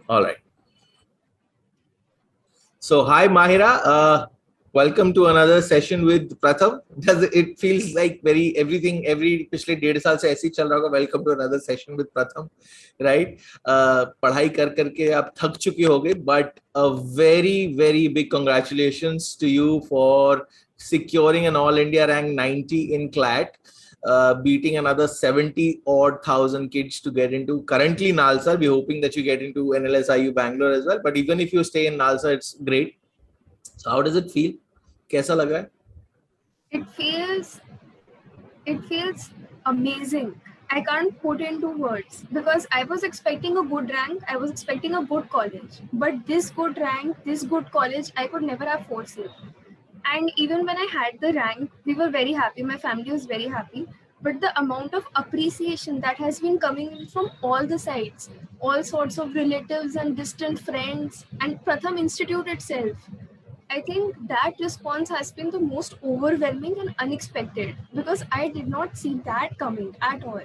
All right. So, hi Mahira. Welcome to another session with Pratham. Does it feels like every पिछले 1.5 साल से ऐसे ही चल रहा होगा. Welcome to another session with Pratham, right? पढ़ाई कर करके आप थक चुके होगे, but a very big congratulations to you for securing an All India rank 90 in CLAT. Beating another 70 odd thousand kids to get into currently Nalsar. We're hoping that you get into NLSIU Bangalore as well. But even if you stay in Nalsar, it's great. So how does it feel? कैसा लगा है? It feels amazing. I can't put into words because I was expecting a good rank. I was expecting a good college, but this good rank, this good college, I could never have foreseen. And even when I had the rank, we were very happy. My family was very happy. But the amount of appreciation that has been coming in from all the sides, all sorts of relatives and distant friends, and Pratham Institute itself, I think that response has been the most overwhelming and unexpected because I did not see that coming at all.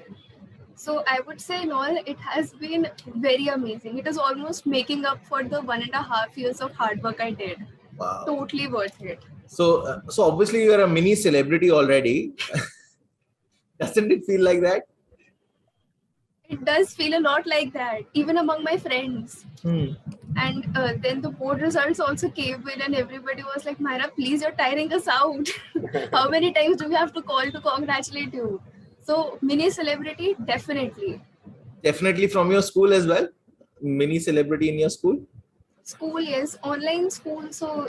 So I would say, in all, it has been very amazing. It is almost making up for the 1.5 years of hard work I did. Wow. Totally worth it. So obviously you are a mini celebrity already. Doesn't it feel like that? It does feel a lot like that, even among my friends. And then the board results also came in and everybody was like, Myra, please, you're tiring us out. How many times do we have to call to congratulate you? So mini celebrity, definitely. Definitely from your school as well? Mini celebrity in your school? School, yes. Online school, so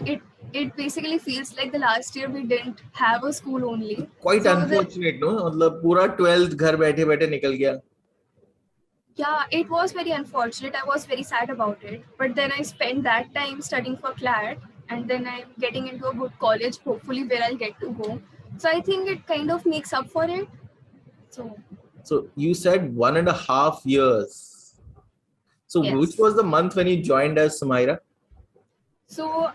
it basically feels like the last year we didn't have a school only. Quite so unfortunate, no? मतलब पूरा 12th घर बैठे बैठे निकल गया. Yeah, it was very unfortunate. I was very sad about it. But then I spent that time studying for CLAT and then I'm getting into a good college, hopefully where I'll get to go. So I think it kind of makes up for it. So you said 1.5 years. So Yes. Which was the month when you joined us, Myra? So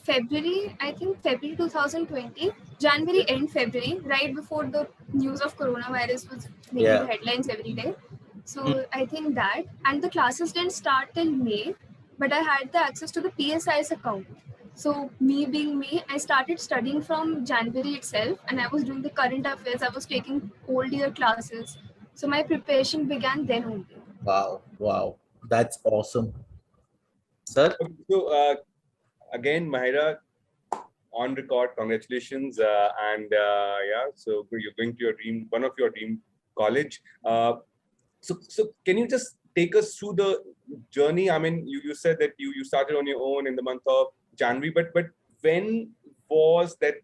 February, I think February 2020, January end February, right before the news of coronavirus was making the headlines every day. So I think that, and the classes didn't start till May, but I had the access to the PSI's account. So me being me, I started studying from January itself, and I was doing the current affairs. I was taking old year classes. So my preparation began then only. Wow, that's awesome, sir. So again, Mahira, on record, congratulations, and yeah, so you're going to your one of your dream college. So can you just take us through the journey? I mean, you said that you started on your own in the month of January, but when was that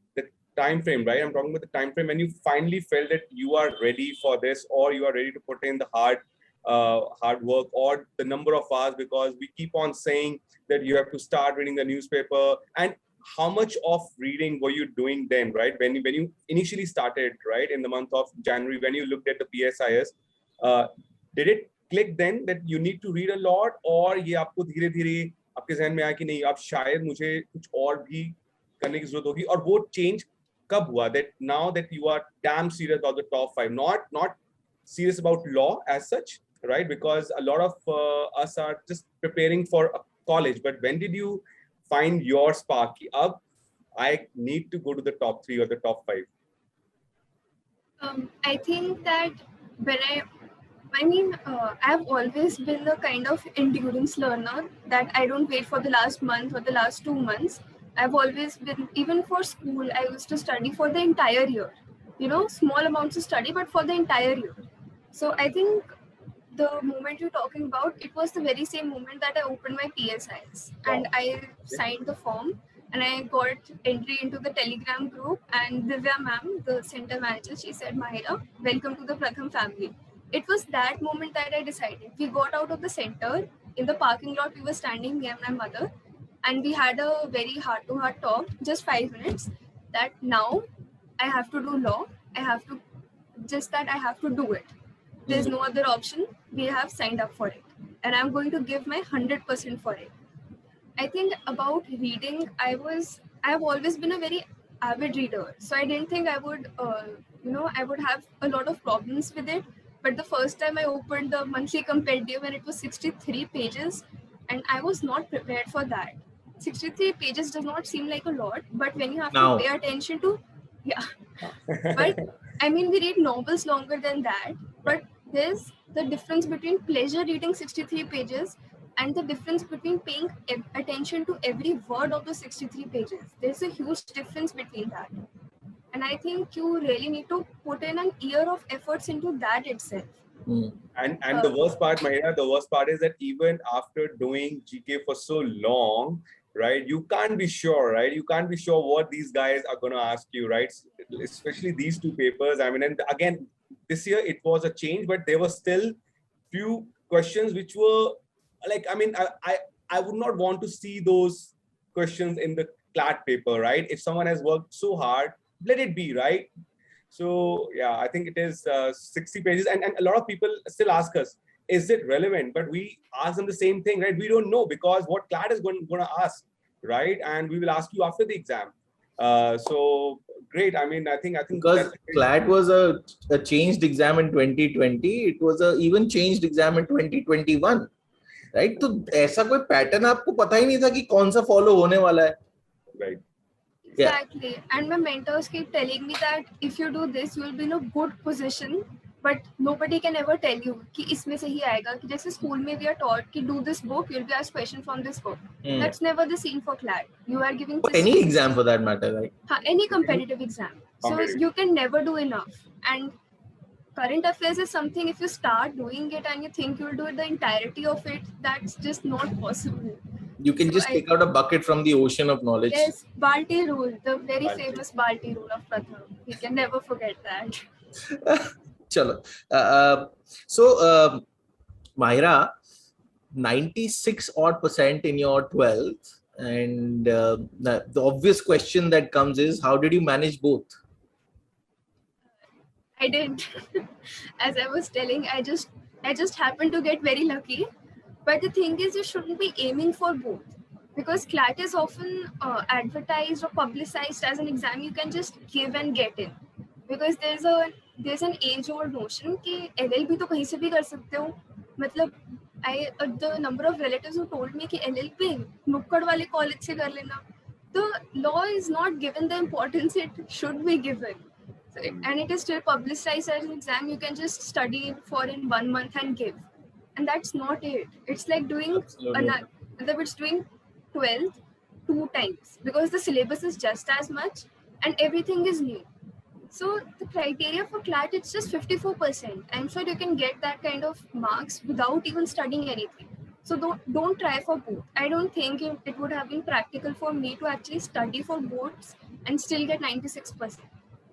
time frame, right? I'm talking about the time frame when you finally felt that you are ready for this, or you are ready to put in the hard work or the number of hours, because we keep on saying that you have to start reading the newspaper. And how much of reading were you doing then, right? When you initially started, right, in the month of January, when you looked at the PSIS, did it click then that you need to read a lot, or ये आपको धीरे धीरे आपके ज़हन में आया कि नहीं, अब शायद मुझे कुछ और भी करने की जरूरत होगी, और वो change कब हुआ, that now that you are damn serious about the top 5, not serious about law as such, right? Because a lot of us are just preparing for a college, but when did you find your spark? Ab, I need to go to the top 3 or the top 5. I think that when I've always been the kind of endurance learner that I don't wait for the last month or the last 2 months. I've always been, even for school, I used to study for the entire year. Small amounts of study, but for the entire year. So I think the moment you're talking about, it was the very same moment that I opened my PSIs and I signed the form and I got entry into the Telegram group, and Divya ma'am, the center manager, she said, Mahira, welcome to the Pratham family. It was that moment that I decided. We got out of the center, in the parking lot we were standing, me and my mother, and we had a very heart-to-heart talk, just 5 minutes, that now I have to do law, I have to do it. There's no other option. We have signed up for it. And I'm going to give my 100% for it. I think about reading, I've always been a very avid reader. So I didn't think I would have a lot of problems with it. But the first time I opened the monthly compendium and it was 63 pages, and I was not prepared for that. 63 pages does not seem like a lot, but when you have Now. to pay attention to, yeah. But I mean, we read novels longer than that, but there's the difference between pleasure reading 63 pages and the difference between paying attention to every word of the 63 pages. There's a huge difference between that. And I think you really need to put in an year of efforts into that itself. And the worst part, Mahira, the worst part is that even after doing GK for so long, right, you can't be sure, right? You can't be sure what these guys are going to ask you, right? Especially these two papers. I mean, and again, this year it was a change, but there were still few questions which were like, I mean, I would not want to see those questions in the CLAT paper, right? If someone has worked so hard, let it be, right? So yeah, I think it is 60 pages, and a lot of people still ask us, is it relevant? But we ask them the same thing, right? We don't know, because what CLAT is going to ask, right? And we will ask you after the exam. So great. I mean, I think because CLAT was a changed exam in 2020. It was a even changed exam in 2021, right? तो ऐसा कोई pattern आपको पता ही नहीं था कि कौन सा follow होने वाला है, right? Exactly. Yeah. And my mentors keep telling me that if you do this, you will be in a good position. But nobody can ever tell you कि इसमें से ही आएगा. कि जैसे school में we are taught कि do this book, you'll be asked question from this book. That's never the scene for CLAT. You are giving any exam for that matter, right? Any competitive exam. So you can never do enough. And current affairs is something, if you start doing it and you think you'll do the entirety of it, that's just not possible. You can just take out a bucket from the ocean of knowledge. Yes, Balti rule, the very famous Balti rule of Pratham. We can never forget that. Chalo. Mahira, 96% in your 12th, and the obvious question that comes is, how did you manage both? I did. As I was telling, I just happened to get very lucky. But the thing is, you shouldn't be aiming for both, because CLAT is often advertised or publicized as an exam you can just give and get in. Because there's an age-old notion कि LLB तो कहीं से भी कर सकते हो. मतलब the number of relatives who told me कि LLB नुक्कड़ वाले college से कर लेना. The law is not given the importance it should be given. And it is still publicized as an exam you can just study for in 1 month and give. And that's not it. It's like doing it's doing 12th 2 times, because the syllabus is just as much and everything is new. So the criteria for CLAT, it's just 54%. I'm sure you can get that kind of marks without even studying anything. So don't try for both. I don't think it would have been practical for me to actually study for boards and still get 96%.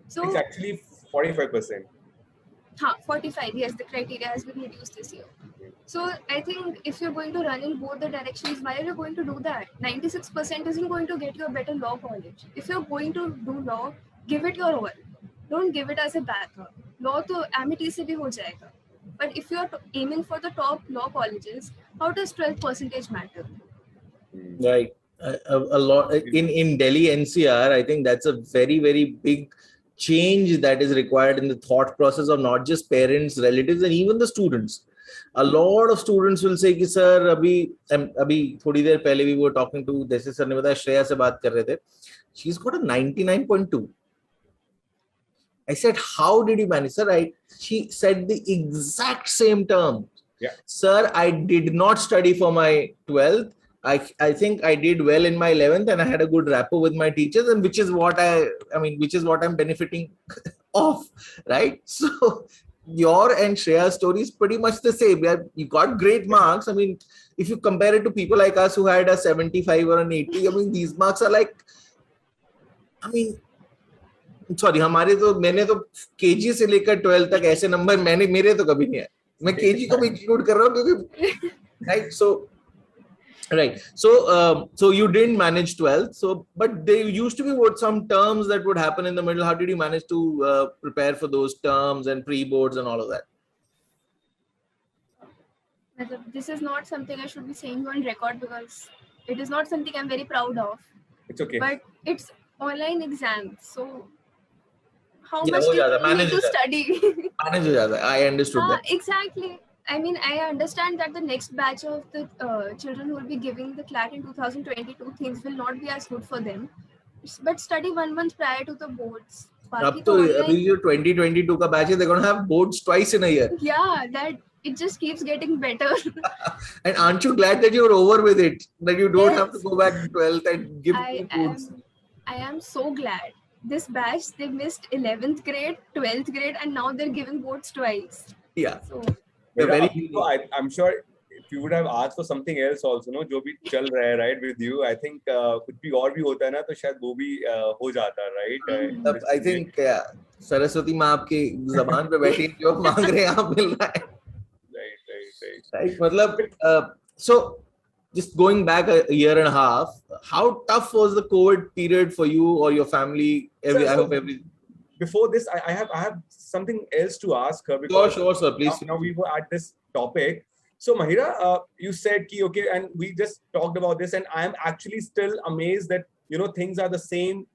So it's actually 45%. 45, yes, the criteria has been reduced this year. So I think if you're going to run in both the directions, why are you going to do that? 96% isn't going to get you a better law college. If you're going to do law, give it your all. Don't give it as a backup. Law to amity se bhi ho jayega. But if you're aiming for the top law colleges, how does 12% matter? Right. A lot in Delhi NCR, I think that's a very, very big change that is required in the thought process of not just parents, relatives, and even the students. A lot of students will say कि sir अभी थोड़ी देर पहले we were talking to जैसे sir ने बताया श्रेया से बात कर रहे थे. She's got a 99.2. I said, how did you manage, sir? She said the exact same term. Yeah. Sir, I did not study for my 12th. I think I did well in my 11th, and I had a good rapport with my teachers, and which is what I'm benefiting of, right? So your and Shreya's story is pretty much the same. You got great marks. I mean, if you compare it to people like us who had a 75 or an 80, I mean, these marks are like, sorry मैंने तो KG से लेकर 12 तक ऐसे number मेरे तो कभी नहीं आए. मैं केजी को भी इंक्लूड कर रहा हूँ क्योंकि right, so you didn't manage 12th, so but there used to be some terms that would happen in the middle. How did you manage to prepare for those terms and pre-boards and all of that? This is not something I should be saying on record, because it is not something I'm very proud of. It's okay. But it's online exams, so how Yeah, much हो do जाता, you need manage to हो जाता, study? manage हो जाता. I understood that. Exactly. I mean, I understand that the next batch of the children who will be giving the CLAT in 2022, things will not be as good for them. But study 1 month prior to the boards. अब बाकी तो तो अभी online. जो 2022 का batch है, they're going to have boards twice in a year. Yeah, that it just keeps getting better. And aren't you glad that you're over with it? That you don't have to Yes. go back to 12th and give I two boards. am so glad. This batch, they missed 11th grade, 12th grade, and now they're giving boards twice. Yeah. So They're Mira, very so I'm sure if you would have asked for something else also, no, जो भी चल रहा है, right, with you, I think कुछ भी और भी होता है ना, तो शायद वो भी हो जाता, right? तब I think सरस्वती माँ आपकी जबान पे बैठी है, जो मांग रहे हैं आप मिल रहा है. Right. मतलब so just going back a year and a half, how tough was the COVID period for you or your family? I hope every. Before this, I have something else to ask her, because Sure, sir, please. now we were at this topic. So Mahira, you said ki, okay, and we just talked about this, and I am actually still amazed that things are the same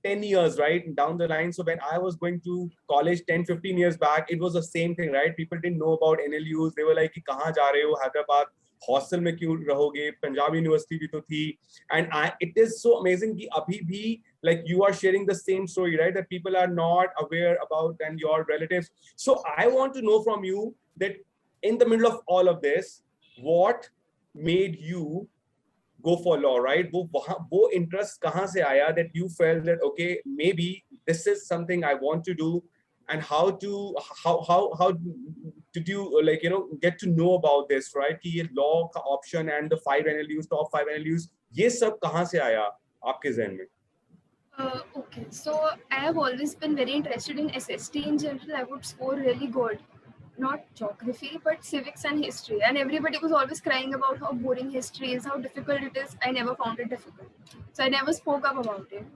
10 years right down the line. So when I was going to college 10-15 years back, it was the same thing, right? People didn't know about NLUs. They were like, kahan ja rahe ho, Hyderabad hostel mein kyun rahoge, Punjab University bhi to thi. And it is so amazing ki abhi bhi, like you are sharing the same story, right? That people are not aware about, and your relatives. So I want to know from you that in the middle of all of this, what made you go for law, right? वो interest कहाँ से आया that you felt that okay, maybe this is something I want to do, and how did you get to know about this, right? कि ये law का option and the 5 NLUs, top 5 NLUs, ये सब कहाँ से आया आपके ज़हन में? Okay, so I have always been very interested in SST in general. I would score really good. Not geography, but civics and history. And everybody was always crying about how boring history is, how difficult it is. I never found it difficult. So I never spoke up about it.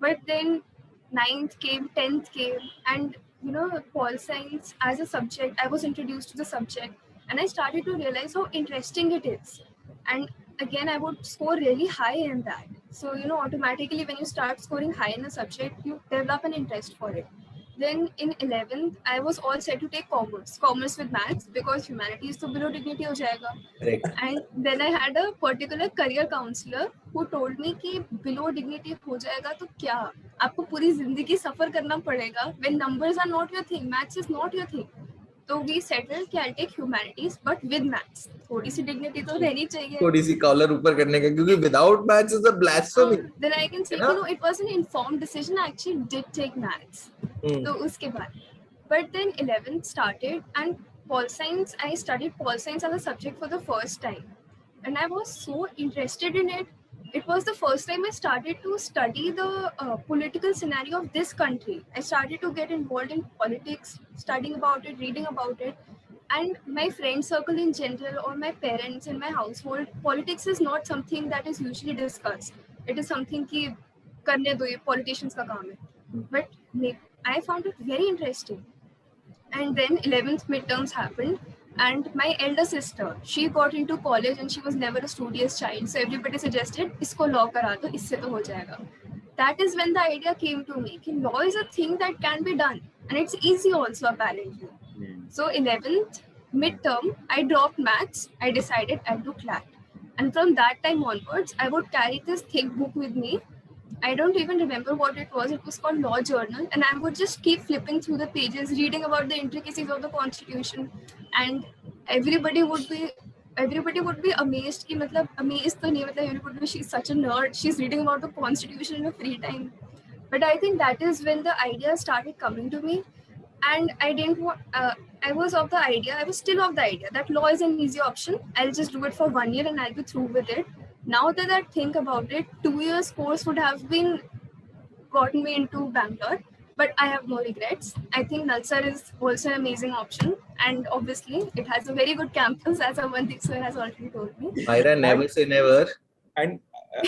But then 9th came, 10th came, and pol science as a subject, I was introduced to the subject, and I started to realize how interesting it is. And again, I would score really high in that. So, automatically when you start scoring high in a subject, you develop an interest for it. Then in 11th, I was all set to take commerce with maths, because humanities to below dignity ho jayega. Correct. And then I had a particular career counselor who told me कि below dignity हो जाएगा तो क्या, आपको पूरी जिंदगी सफर करना पड़ेगा. When numbers are not your thing, maths is not your thing. So we settled कि I'll take humanities but with maths. थोड़ी सी dignity तो रहनी चाहिए. थोड़ी सी कॉलर ऊपर करने का, क्योंकि without maths is a blasphemy. Then I can say it was an informed decision. I actually did take maths. तो उसके बाद, but then 11th started, and pol science, I studied pol science as a subject for the first time, and I was so interested in it. It was the first time I started to study the political scenario of this country. I started to get involved in politics, studying about it, reading about it. And my friend circle in general, or my parents in my household, politics is not something that is usually discussed. It is something कि करने दो, ये politicians का काम है. But I found it very interesting. And then 11th midterms happened, and my elder sister, she got into college and she was never a studious child. So everybody suggested, इसको law करा दो, इससे तो हो जाएगा. That is when the idea came to me कि law is a thing that can be done, and it's easy also apparently. So 11th midterm, I dropped maths. I decided I'd do CLAT. And from that time onwards, I would carry this thick book with me. I don't even remember what it was. It was called Law Journal. And I would just keep flipping through the pages, reading about the intricacies of the Constitution. And everybody would be amazed. Ki, matlab, amazed to nahi, matlab, everybody would be, she's such a nerd. She's reading about the Constitution in her free time. But I think that is when the idea started coming to me. And I didn't want, I was still of the idea that law is an easy option. I'll just do it for 1 year and I'll be through with it. Now that I think about it, 2 years course would have been gotten me into Bangalore, but I have no regrets. I think Nalsar is also an amazing option, and obviously it has a very good campus, as Amandeep sir has already told me. Myra, never say never. And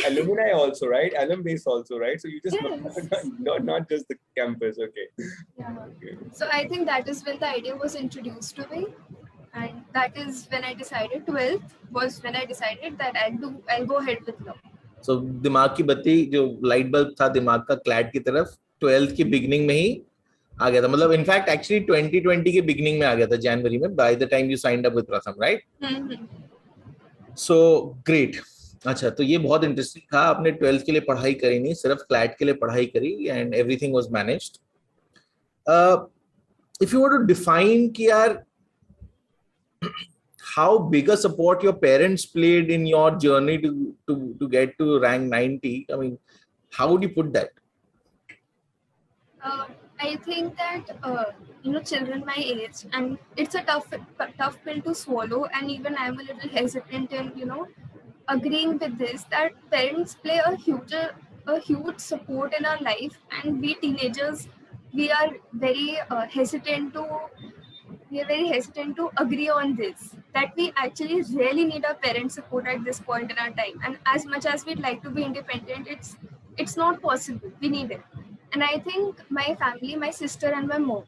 alumni also, right? Alum base also, right? So you just Yes. not just the campus, okay. Yeah. Okay. So I think that is when the idea was introduced to me, and that is when I decided. 12th was when I decided that I'll go ahead with law. So दिमाग की बत्ती जो light bulb था दिमाग का CLAT की तरफ 12th की बिगनिंग में ही आ गया था, मतलब इनफैक्ट एक्चुअली 2020 के बिगिनिंग में आ गया था, जनवरी में, by the time you signed up with प्रथम, राइट? So great. अच्छा, तो ये बहुत इंटरेस्टिंग था. आपने 12th के लिए पढ़ाई करी नहीं, सिर्फ क्लैट के लिए पढ़ाई करी, and everything was managed. If you were to define कि यार how big a support your parents played in your journey to get to rank 90, I mean, how would you put that? I think that children my age, and it's a tough pill to swallow, and even I'm a little hesitant in agreeing with this, that parents play a huge support in our life, and we teenagers, we are very hesitant to agree on this, that we actually really need our parents' support at this point in our time. And as much as we'd like to be independent, it's not possible. We need it. And I think my family, my sister and my mom,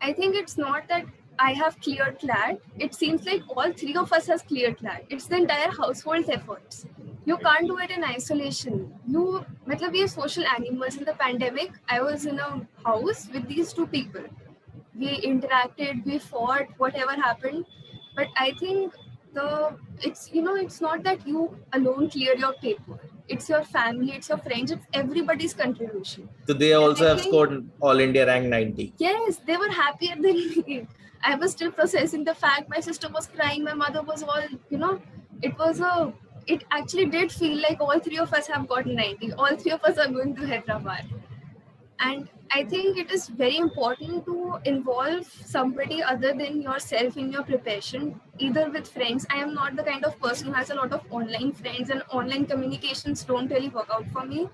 I think it's not that I have cleared CLAT. It seems like all three of us has cleared CLAT. It's the entire household's efforts. You can't do it in isolation. We are social animals. In the pandemic, I was in a house with these two people. We interacted, we fought, whatever happened. But I think it's not that you alone clear your paper. It's your family, it's your friends, it's everybody's contribution. So they also have scored All India rank 90. Yes, they were happier than me. I was still processing the fact. My sister was crying, my mother was all, it actually did feel like all three of us have gotten 90. All three of us are going to Hyderabad. And I think it is very important to involve somebody other than yourself in your preparation, either with friends. I am not the kind of person who has a lot of online friends, and online communications don't really work out for me.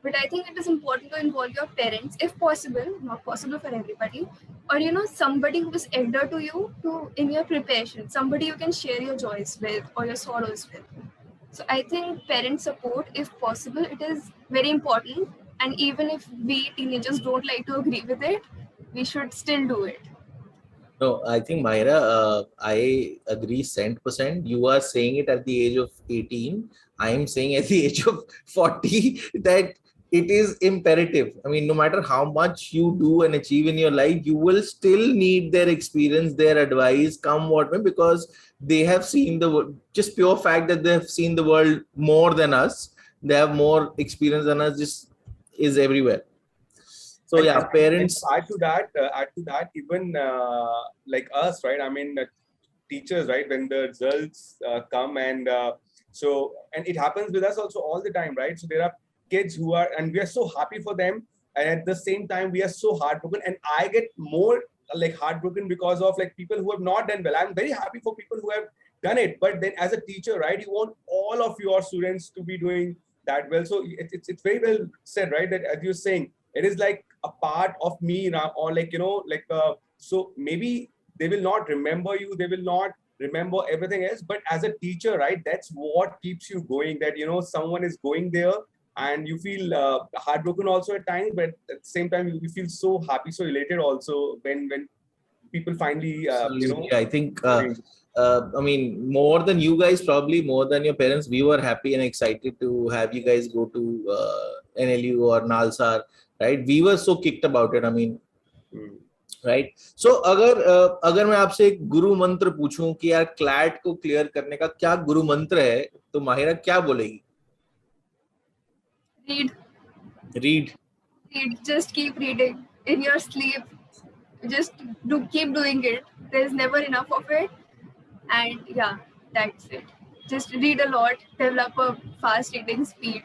But I think it is important to involve your parents, if possible, not possible for everybody, or somebody who is elder to you in your preparation, somebody you can share your joys with or your sorrows with. So I think parent support, if possible, it is very important. And even if we teenagers don't like to agree with it, we should still do it. No, I think Mahira, I agree 100%. You are saying it at the age of 18. I am saying at the age of 40 that it is imperative. I mean, no matter how much you do and achieve in your life, you will still need their experience, their advice, come what may, because they have seen the world. Just pure fact that they have seen the world more than us. They have more experience than us. Just is everywhere. So yeah, parents. Add to that, even like us, right? I mean, teachers, right? When the results come, and it happens with us also all the time, right? So there are kids who are, and we are so happy for them, and at the same time we are so heartbroken. And I get more like heartbroken because of like people who have not done well. I'm very happy for people who have done it, but then as a teacher, right, you want all of your students to be doing that well. So it's very well said, right? That as you're saying, it is like a part of me now, or so maybe they will not remember you, they will not remember everything else, but as a teacher, right, that's what keeps you going, that someone is going there, and you feel heartbroken also at times, but at the same time you feel so happy, so elated also when people finally I think I mean, more than you guys, probably more than your parents, we were happy and excited to have you guys go to NLU or Nalsar, right? We were so kicked about it. I mean, right? So अगर मैं आपसे एक गुरु मंत्र पूछूं कि यार CLAT को clear करने का क्या गुरु मंत्र है, तो माहिरा क्या बोलेगी? Read. Just keep reading in your sleep. Just keep doing it. There's never enough of it. And yeah, that's it. Just read a lot, develop a fast reading speed.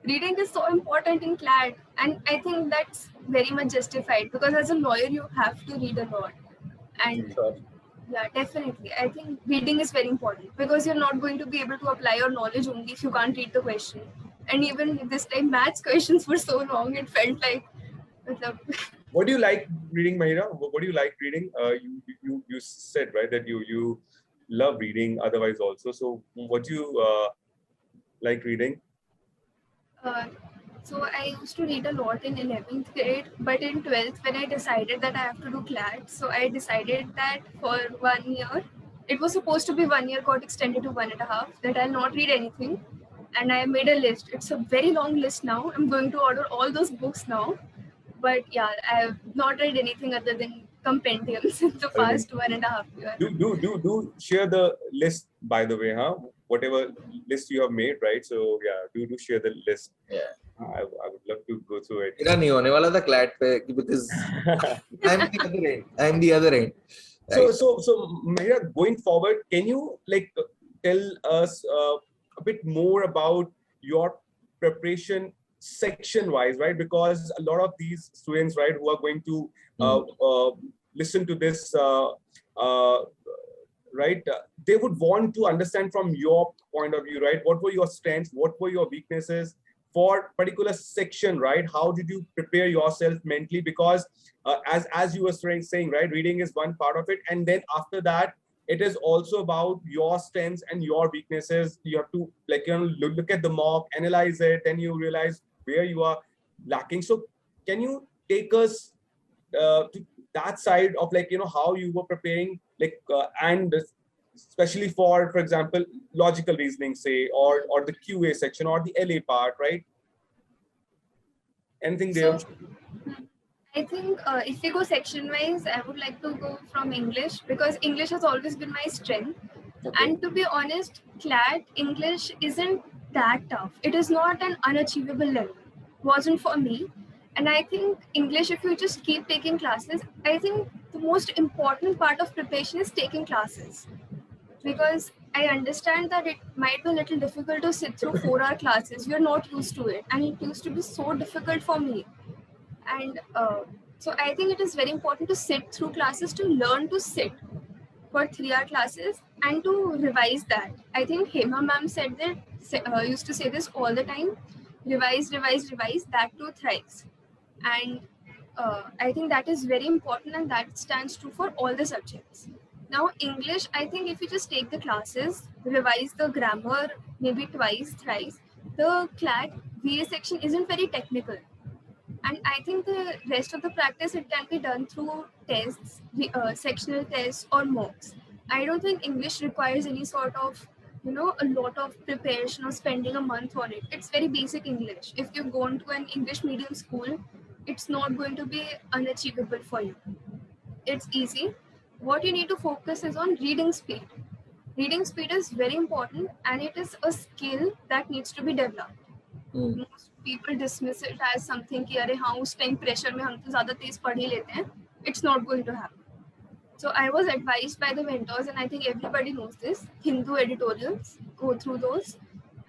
Reading is so important in CLAT, and I think that's very much justified, because as a lawyer you have to read a lot. And yeah, definitely, I think reading is very important, because you're not going to be able to apply your knowledge only if you can't read the question. And even this time maths questions were so long, it felt like What do you like reading, Mahira? What do you like reading? You said, right, that you love reading otherwise also. So what do you like reading? So I used to read a lot in 11th grade, but in 12th, when I decided that I have to do CLAT, so I decided that for 1 year, it was supposed to be 1 year, got extended to 1.5, that I'll not read anything. And I made a list. It's a very long list now. I'm going to order all those books now. But yeah, I have not read anything other than compendiums in the past 1.5 years. Do share the list, by the way, huh? Whatever list you have made, right? So yeah, do share the list. Yeah. I would love to go through it. मेरा नहीं होने वाला था CLAT पे because I'm the other end. I'm the other end. Right? So Mahira, going forward, can you like tell us a bit more about your preparation section wise, right? Because a lot of these students, right, who are going to listen to this, right, they would want to understand from your point of view, right? What were your strengths? What were your weaknesses for particular section, right? How did you prepare yourself mentally? Because as you were saying, right, reading is one part of it, and then after that, it is also about your strengths and your weaknesses. You have to look at the mock, analyze it, then you realize where you are lacking. So can you take us to that side of how you were preparing, and especially for example, logical reasoning, say, or the QA section or the LA part, right? Anything there? So, I think if we go section wise, I would like to go from English because English has always been my strength. Okay. And to be honest, CLAT English isn't that tough. It is not an unachievable level. Wasn't for me. And I think English, if you just keep taking classes, I think the most important part of preparation is taking classes. Because I understand that it might be a little difficult to sit through 4-hour classes. You're not used to it. And it used to be so difficult for me. And so I think it is very important to sit through classes, to learn to sit for 3-hour classes and to revise that. I think Hema ma'am said that, used to say this all the time, revise, that too thrice. And I think that is very important, and that stands true for all the subjects. Now, English, I think if you just take the classes, revise the grammar maybe twice, thrice, the CLAT VA section isn't very technical. And I think the rest of the practice, it can be done through tests, sectional tests or mocks. I don't think English requires any sort of, a lot of preparation or spending a month on it. It's very basic English. If you've gone to an English medium school, it's not going to be unachievable for you. It's easy. What you need to focus is on reading speed. Reading speed is very important, and it is a skill that needs to be developed. Most people dismiss it as something कि अरे हाँ उस time pressure में हम तो ज़्यादा तेज पढ़ ही लेते हैं. It's not going to happen. So I was advised by the mentors, and I think everybody knows this. Hindu editorials, go through those.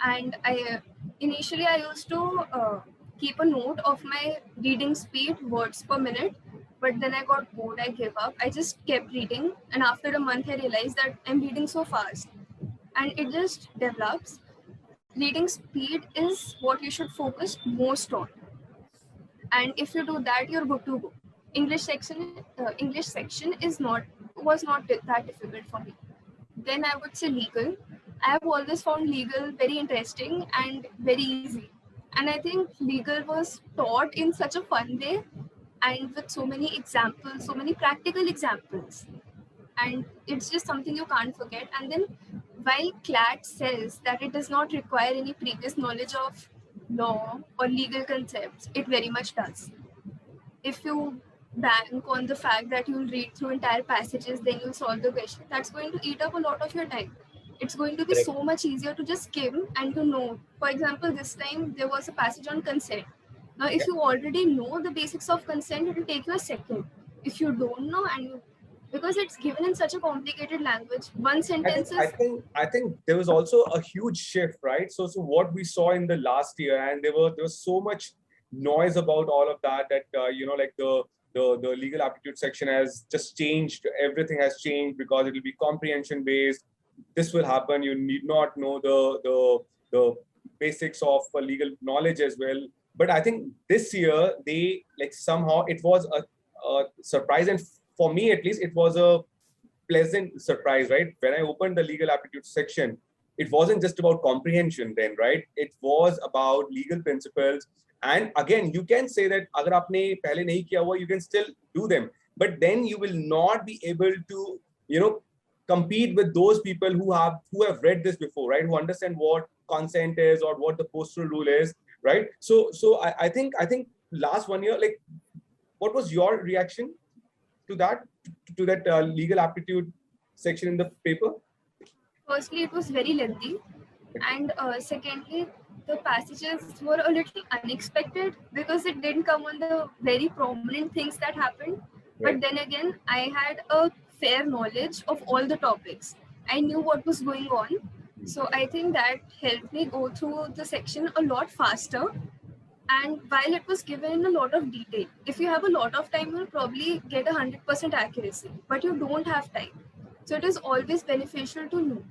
And initially I used to keep a note of my reading speed, words per minute. But then I got bored, I gave up. I just kept reading. And after a month, I realized that I'm reading so fast. And it just develops. Reading speed is what you should focus most on. And if you do that, you're good to go. English section was not that difficult for me. Then I would say legal. I have always found legal very interesting and very easy. And I think legal was taught in such a fun way and with so many examples, so many practical examples. And it's just something you can't forget. And then while CLAT says that it does not require any previous knowledge of law or legal concepts, it very much does. If you bank on the fact that you'll read through entire passages, then you'll solve the question, that's going to eat up a lot of your time. It's going to be so much easier to just skim and to know. For example, this time there was a passage on consent. Now, if you already know the basics of consent, it will take you a second. If you don't know, because it's given in such a complicated language, one sentence is... I think there was also a huge shift, right? So what we saw in the last year, and there was so much noise about all of that the legal aptitude section has just changed. Everything has changed because it will be comprehension based. This will happen. You need not know the basics of legal knowledge as well. But I think this year they somehow it was a surprise, and for me at least it was a pleasant surprise, right? When I opened the legal aptitude section, it wasn't just about comprehension then, right? It was about legal principles. And again, you can say that agar aapne pehle nahi kiya hua, you can still do them, but then you will not be able to compete with those people who have read this before, right? Who understand what consent is or what the postal rule is, right? So I think last 1 year, what was your reaction to that legal aptitude section in the paper? Firstly, it was very lengthy, and secondly, the passages were a little unexpected because it didn't come on the very prominent things that happened. But Right. then again, I had a fair knowledge of all the topics. I knew what was going on. So I think that helped me go through the section a lot faster. And while it was given in a lot of detail, if you have a lot of time, you'll probably get 100% accuracy, but you don't have time. So it is always beneficial to know.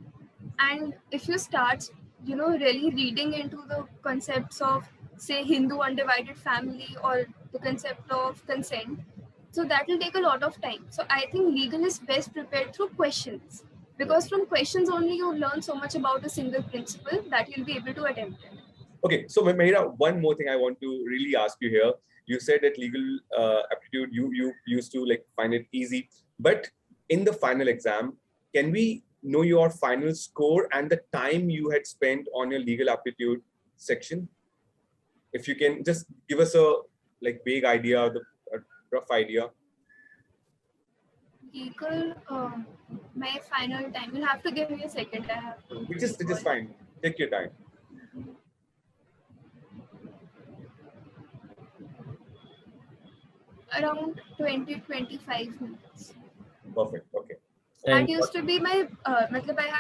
And if you start, really reading into the concepts of, say, Hindu undivided family or the concept of consent, so that will take a lot of time. So I think legal is best prepared through questions, because from questions only you learn so much about a single principle that you'll be able to attempt it. Okay, so Mahira, one more thing I want to really ask you here. You said that legal aptitude, you used to like find it easy, but in the final exam, can we know your final score and the time you had spent on your legal aptitude section? If you can just give us a like vague idea, a rough idea. Legal, my final time. You'll have to give me a second. I have to. Which is fine. Take your time. Around 20-25 minutes. Perfect. Okay. That used to be my, I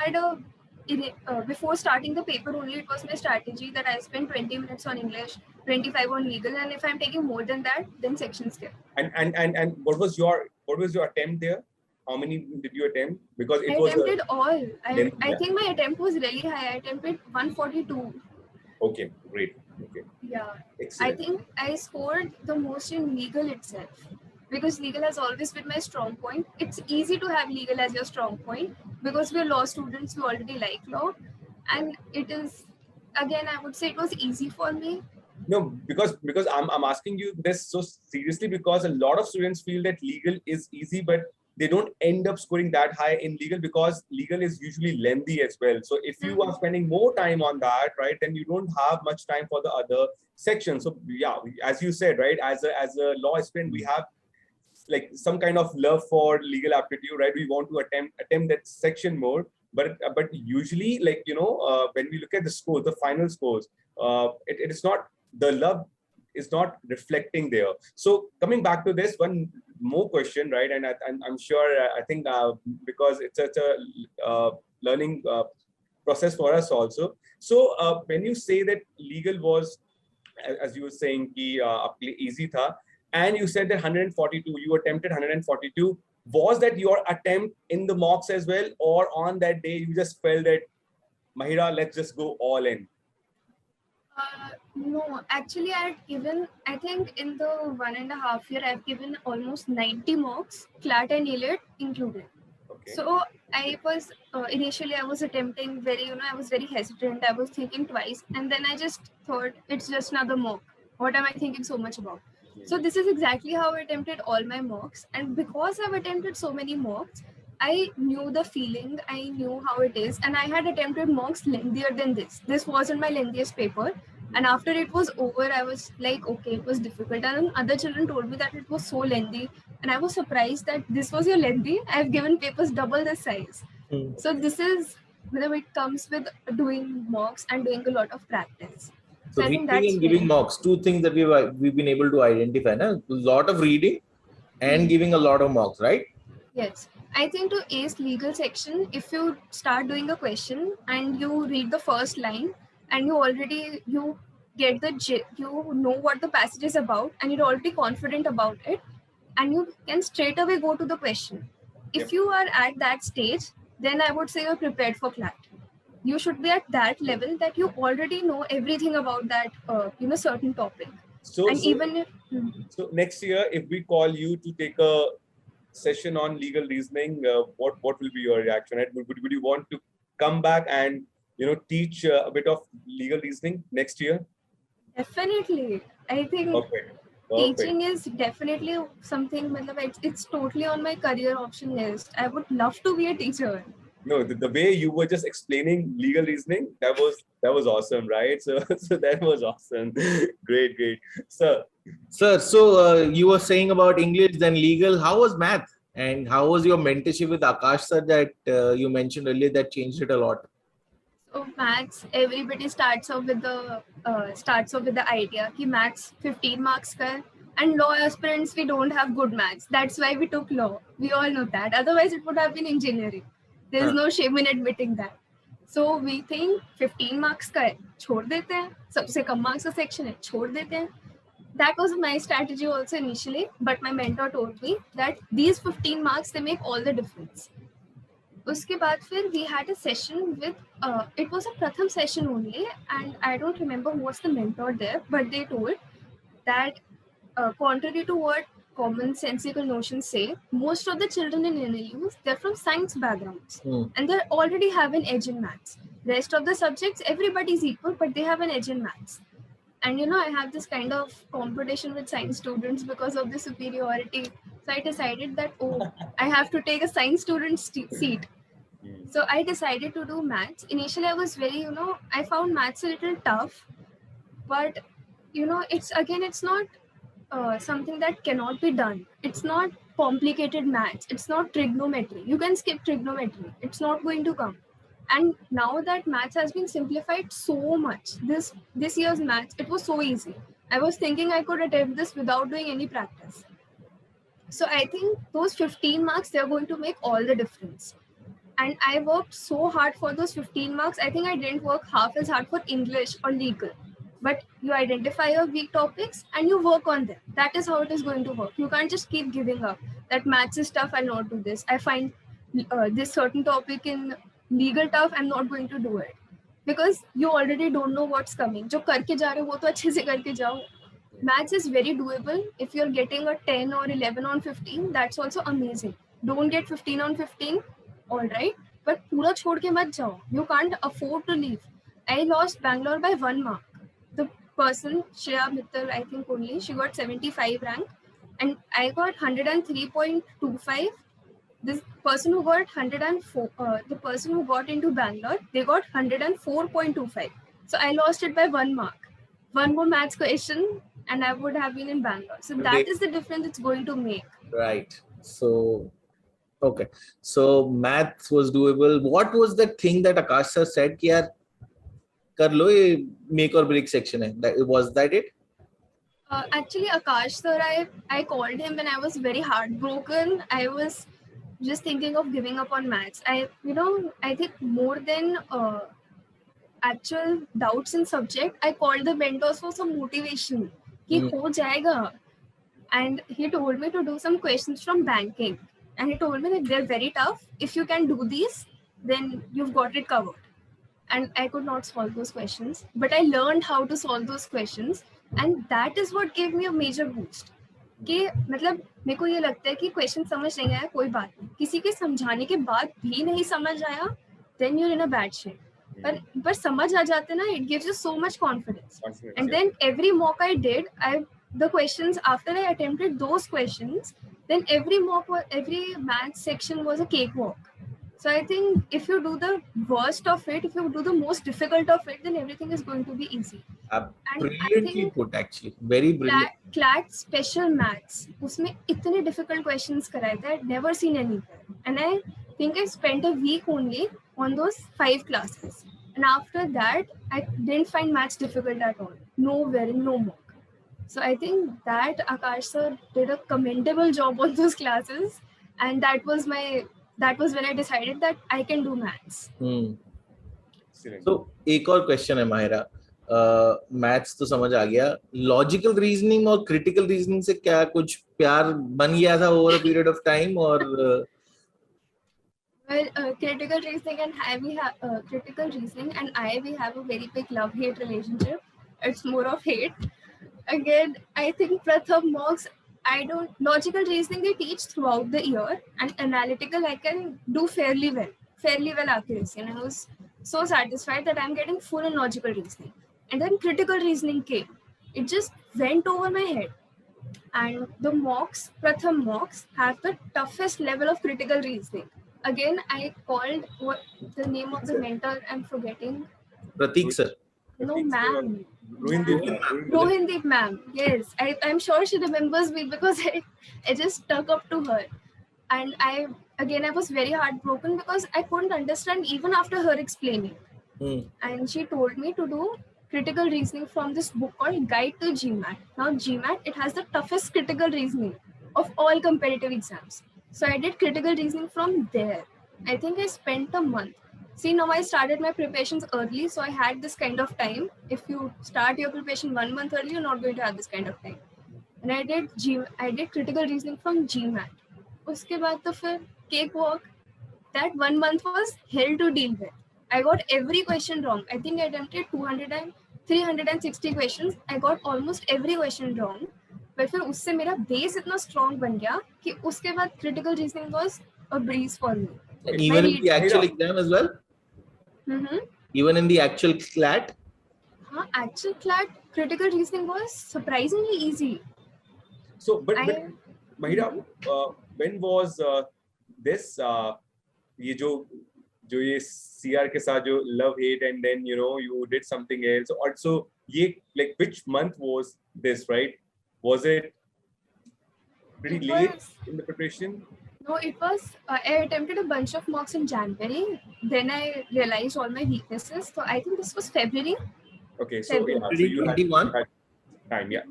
had before starting the paper only, it was my strategy that I spend 20 minutes on English, 25 on legal, and if I'm taking more than that, then section skip. And what was your attempt there? How many did you attempt? Because I attempted all. I think my attempt was really high. I attempted 142. Okay, great. Okay. Yeah. Excellent. I think I scored the most in legal itself, because legal has always been my strong point. It's easy to have legal as your strong point because we're law students who already like law, and it is, again, I would say it was easy for me. No, because I'm asking you this so seriously because a lot of students feel that legal is easy, but they don't end up scoring that high in legal because legal is usually lengthy as well. So if you are spending more time on that, right, then you don't have much time for the other sections. So yeah, as you said, right, as a law student, we have like some kind of love for legal aptitude, right? We want to attempt that section more, but usually, like, when we look at the scores, the final scores, it is not, the love is not reflecting there. So coming back to this, one more question, right? And I'm sure, I think because it's such a learning process for us also. So when you say that legal was, as you were saying, easy tha, and you said that 142, you attempted 142. Was that your attempt in the mocks as well? Or on that day, you just felt that, Mahira, let's just go all in? No, actually, I had given, I think in the 1.5 year, I've given almost 90 mocks, CLAT and ELIT included. Okay. So I was, initially I was attempting I was very hesitant. I was thinking twice. And then I just thought, it's just another mock. What am I thinking so much about? So this is exactly how I attempted all my mocks. And because I've attempted so many mocks, I knew the feeling, I knew how it is. And I had attempted mocks lengthier than this. This wasn't my lengthiest paper. And after it was over, I was like, okay, it was difficult. And other children told me that it was so lengthy. And I was surprised that this was your lengthy. I've given papers double the size. So this is, it comes with doing mocks and doing a lot of practice. So reading and giving mocks, two things that we've been able to identify. A lot of reading and giving a lot of mocks, right? Yes. I think to ace legal section, if you start doing a question and you read the first line and you get you know what the passage is about and you're already confident about it, and you can straight away go to the question. If you are at that stage, then I would say you're prepared for CLAT. You should be at that level that you already know everything about that, certain topic. So next year, if we call you to take a session on legal reasoning, what will be your reaction? Would you want to come back and teach a bit of legal reasoning next year? Definitely. I think teaching is definitely something. It's totally on my career option list. I would love to be a teacher. No, the way you were just explaining legal reasoning, that was awesome, right? So that was awesome. Great. So Sir, so you were saying about English, then legal. How was math? And how was your mentorship with Akash sir that you mentioned earlier that changed it a lot? So maths, everybody starts off with the idea कि maths 15 marks का, and law aspirants we don't have good maths. That's why we took law. We all know that. Otherwise, it would have been engineering. There's no shame in admitting that. So we think 15 marks का है, छोड़ देते हैं. सबसे कम marks का section है, छोड़ देते हैं. That was my strategy also initially, but my mentor told me that these 15 marks they make all the difference. उसके बाद फिर we had a session with it was a Pratham session only, and I don't remember who was the mentor there, but they told that contrary to what commonsensical notions say, most of the children in NLUs they're from science backgrounds and they already have an edge in maths. Rest of the subjects everybody's equal, but they have an edge in maths. And I have this kind of competition with science students because of the superiority. So I decided that I have to take a science student seat. So I decided to do maths. Initially, I was very, I found maths a little tough, but it's not something that cannot be done. It's not complicated maths. It's not trigonometry. You can skip trigonometry. It's not going to come. And now that maths has been simplified so much, this year's maths, it was so easy. I was thinking I could attempt this without doing any practice. So I think those 15 marks, they're going to make all the difference. And I worked so hard for those 15 marks. I think I didn't work half as hard for English or legal. But you identify your weak topics and you work on them. That is how it is going to work. You can't just keep giving up. That maths is tough, I'll not do this. I find this certain topic in legal tough, I'm not going to do it. Because you already don't know what's coming. जो करके जा रहे हो वो तो अच्छे से करके जाओ. Maths is very doable. If you're getting a 10 or 11 on 15, that's also amazing. Don't get 15 on 15, all right. But पूरा छोड़ के मत जाओ. You can't afford to leave. I lost Bangalore by 1 mark. The person, Shreya Mittal, I think only, she got 75 rank. And I got 103.25. This person who got 104, the person who got into Bangalore, they got 104.25. So I lost it by 1 mark. One more maths question and I would have been in Bangalore. So that is the difference it's going to make. Right. So, okay. So maths was doable. What was the thing that Akash sir said कि यार कर लो ये make or break section है? Was that it? Actually, Akash sir, I called him when I was very heartbroken. I was just thinking of giving up on maths. I think more than actual doubts in subject, I called the mentors for some motivation. Ki ho jayega. And he told me to do some questions from banking. And he told me that they're very tough. If you can do these, then you've got it covered. And I could not solve those questions. But I learned how to solve those questions. And that is what gave me a major boost. कि मतलब मेरे को ये लगता है कि question समझ नहीं आया कोई बात नहीं, किसी के समझाने के बाद भी नहीं समझ आया, then you're in a bad shape. पर समझ आ जाते ना, it gives you so much confidence. And then every mock I did, the questions after I attempted those questions, then every math section was a cakewalk. So I think if you do the worst of it, if you do the most difficult of it, then everything is going to be easy. Brilliantly put, actually. Very brilliant. CLAT special maths, उसमें इतने difficult questions कराए थे, I'd never seen anywhere. And I think I spent a week only on those 5 classes. And after that, I didn't find maths difficult at all. Nowhere, no mock. So I think that Akash sir did a commendable job on those classes. And that was when I decided that I can do maths. So, एक और question है Mahira. Maths तो समझ आ गया, logical reasoning और critical reasoning से क्या कुछ प्यार बन गया था over a period of time और critical reasoning and we have a very big love-hate relationship. It's more of hate. Again, I think Pratham mocks, logical reasoning they teach throughout the year, and analytical I can do fairly well accuracy, and I was so satisfied that I'm getting full in logical reasoning. And then critical reasoning came. It just went over my head. And the mocks, Pratham mocks, have the toughest level of critical reasoning. Again, I called what the name of the mentor I'm forgetting. Pratik sir. No, Prateek, ma'am. Rohindeep. Rohindeep ma'am. Yes, I'm sure she remembers me because I just stuck up to her. And I was very heartbroken because I couldn't understand even after her explaining. And she told me to do critical reasoning from this book called Guide to GMAT. Now GMAT, it has the toughest critical reasoning of all competitive exams. So I did critical reasoning from there. I think I spent a month. See, now I started my preparations early, so I had this kind of time. If you start your preparation 1 month early, you're not going to have this kind of time. And I did critical reasoning from GMAT. उसके बाद तो फिर cakewalk. That 1 month was hell to deal with. I got every question wrong. I think I attempted 360 questions. I got almost every question wrong. But फिर उससे मेरा base इतना strong बन गया कि उसके बाद critical reasoning was a breeze for me. And even in the actual exam as well? Even in the actual CLAT? Actual CLAT, critical reasoning was surprisingly easy. So, but Mahira, when was this? ये जो ये CR के साथ जो love hate and then you did something else. Also, ये like which month was this, right? Was it pretty late in the preparation? No, it was. I attempted a bunch of mocks in January. Then I realized all my weaknesses. So I think this was February. Okay, so, February. so you 21? had time, yeah.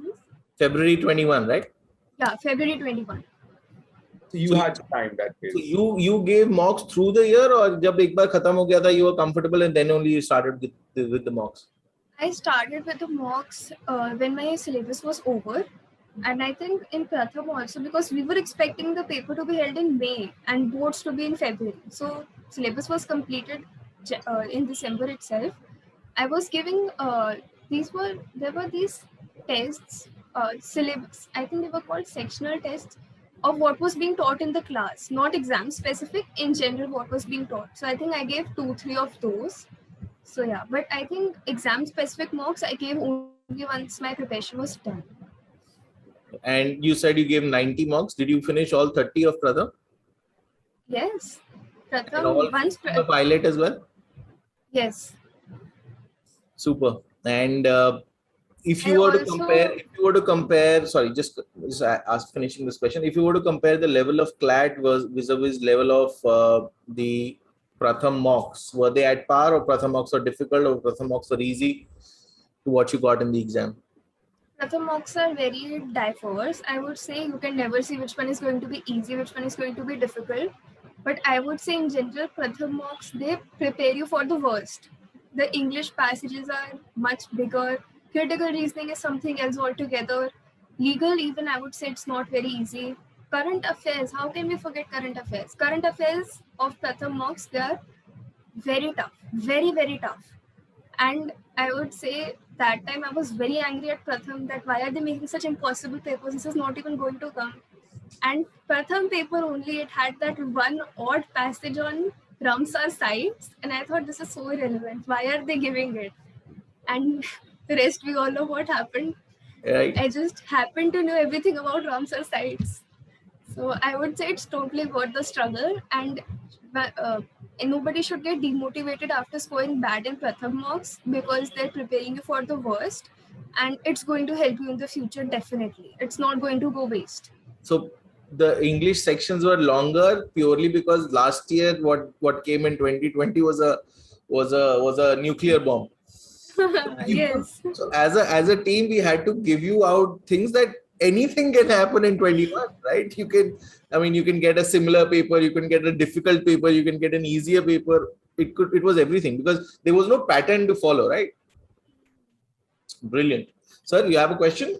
February 21, right? Yeah, February 21. So you had time that phase. So you gave mocks through the year, or जब एक बार खत्म हो गया था, you were comfortable and then only you started with the mocks? I started with the mocks when my syllabus was over. And I think in Pratham also, because we were expecting the paper to be held in May and boards to be in February. So syllabus was completed in December itself. I was giving, there were these tests, syllabus, I think they were called sectional tests of what was being taught in the class, not exam specific, in general what was being taught. So I think I gave 2-3 of those. So yeah, but I think exam specific mocks I gave only once my preparation was done. And you said you gave 90 mocks. Did you finish all 30 of Pratham? Yes. And all once the pilot as well? Yes. Super. And if you were to compare, sorry, just finishing this question. If you were to compare the level of CLAT vis-a-vis level of the Pratham mocks, were they at par, or Pratham mocks are difficult, or Pratham mocks are easy to what you got in the exam? Pratham mocks are very diverse. I would say you can never see which one is going to be easy, which one is going to be difficult. But I would say in general, Pratham mocks, they prepare you for the worst. The English passages are much bigger. Critical reasoning is something else altogether. Legal, even I would say it's not very easy. Current affairs, how can we forget current affairs? Current affairs of Pratham mocks, they are very tough, very, very tough. And I would say that time I was very angry at Pratham that why are they making such impossible papers? This is not even going to come. And Pratham paper only, it had that one odd passage on Ramsar sites. And I thought this is so irrelevant. Why are they giving it? And the rest we all know what happened. Right. I just happened to know everything about Ramsar sites. So I would say it's totally worth the struggle. And nobody should get demotivated after scoring bad in Pratham mocks because they're preparing you for the worst. And it's going to help you in the future, definitely. It's not going to go waste. So the English sections were longer purely because last year what came in 2020 was a nuclear bomb. Yes. So as a team, we had to give you out things that anything can happen in 21, right? You can get a similar paper, you can get a difficult paper, you can get an easier paper. It was everything because there was no pattern to follow, right? Brilliant. Sir, you have a question?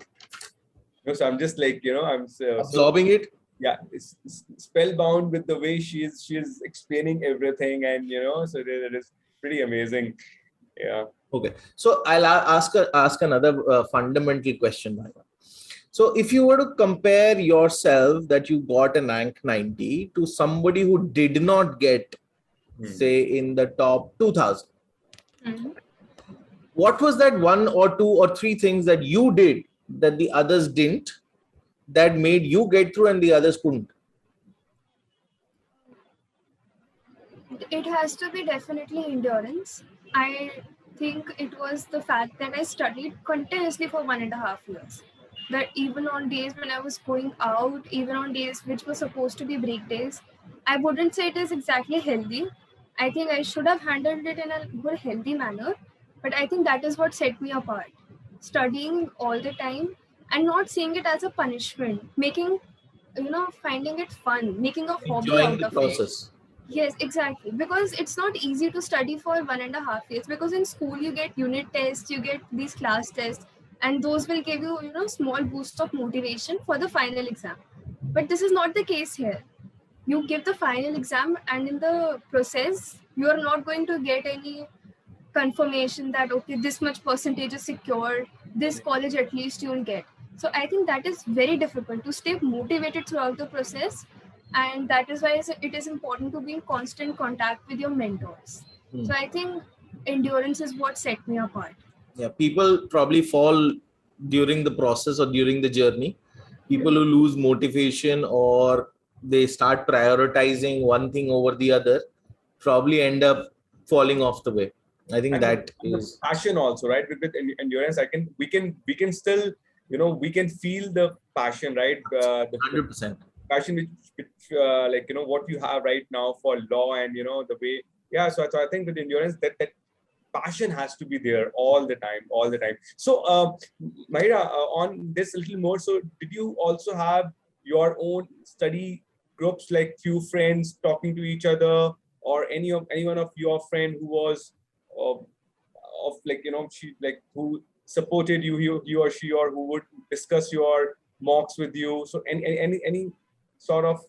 No, so I'm just like, I'm absorbing it. Yeah, it's spellbound with the way she is explaining everything, and so it is pretty amazing. Yeah. Okay, so I'll ask another fundamental question, Bhaiya. So if you were to compare yourself that you got an rank 90 to somebody who did not get, say, in the top 2000, what was that 1 or 2 or 3 things that you did that the others didn't, that made you get through and the others couldn't? It has to be definitely endurance. I think it was the fact that I studied continuously for 1.5 years. That even on days when I was going out, even on days which were supposed to be break days, I wouldn't say it is exactly healthy. I think I should have handled it in a good, healthy manner. But I think that is what set me apart. Studying all the time and not seeing it as a punishment, making, finding it fun, making a hobby Enjoying out the of it. process. Yes, exactly. Because it's not easy to study for 1.5 years. Because in school you get unit tests, you get these class tests, and those will give you, small boost of motivation for the final exam. But this is not the case here. You give the final exam, and in the process, you are not going to get any confirmation that okay, this much percentage is secured, this college at least you'll get. So I think that is very difficult to stay motivated throughout the process, and that is why it is important to be in constant contact with your mentors. So I think endurance is what set me apart. Yeah, people probably fall during the process or during the journey. People who lose motivation or they start prioritizing one thing over the other probably end up falling off the way. I think And that the is passion also, right? With endurance, we can still, we can feel the passion, right? The 100%. passion which like what you have right now for law, and the way, yeah. So I think with endurance, that passion has to be there all the time. So Mahira, on this a little more, so did you also have your own study groups, like few friends talking to each other, or anyone of your friend who was of like she like who supported you, he or she, or who would discuss your mocks with you? So any sort of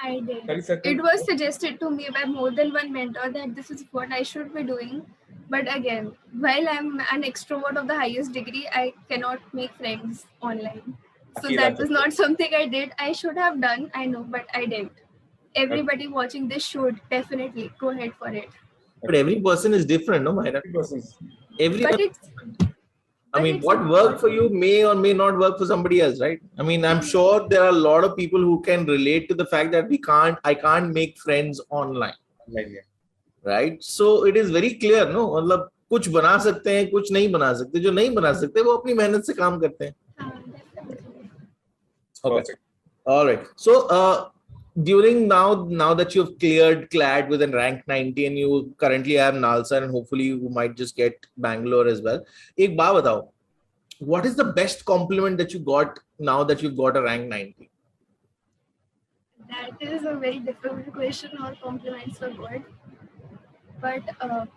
I did. study circle? It was suggested to me by more than one mentor that this is what I should be doing. But again, while I'm an extrovert of the highest degree, I cannot make friends online. So Akela that was not something I did. I should have done, I know, but I didn't. Everybody watching this should definitely go ahead for it. But every person is different, no, Mahira? Everyone. But it's I mean, what worked for you may or may not work for somebody else, right? I mean, I'm sure there are a lot of people who can relate to the fact that I can't make friends online, right? So it is very clear, no? मतलब कुछ बना सकते हैं, कुछ नहीं बना सकते. जो नहीं बना सकते, वो अपनी मेहनत से काम करते हैं. Okay. All right. So during now that you've cleared CLAT with a rank 90 and you currently have NALSA and hopefully you might just get Bangalore as well. एक बात बताओ, what is the best compliment that you got now that you've got a rank 90? That is a very difficult question. All compliments are good. But a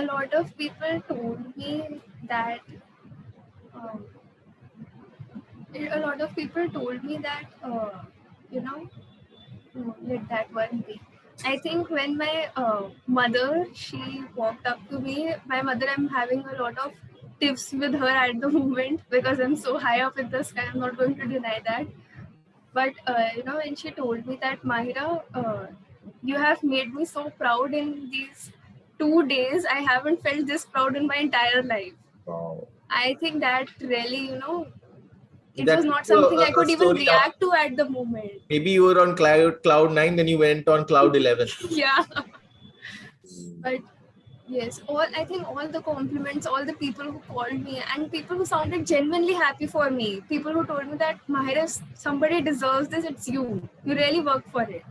lot of people told me that let that one be. I think when my mother, she walked up to me, my mother, I'm having a lot of tips with her at the moment because I'm so high up in the sky, I'm not going to deny that. But when she told me that, Mahira, you have made me so proud in these 2 days. I haven't felt this proud in my entire life. Wow. I think that really, it was not something I could even react to at the moment. Maybe you were on cloud 9, then you went on cloud 11. Yeah. But yes, I think all the compliments, all the people who called me, and people who sounded genuinely happy for me, people who told me that Mahira, somebody deserves this, it's you. You really work for it.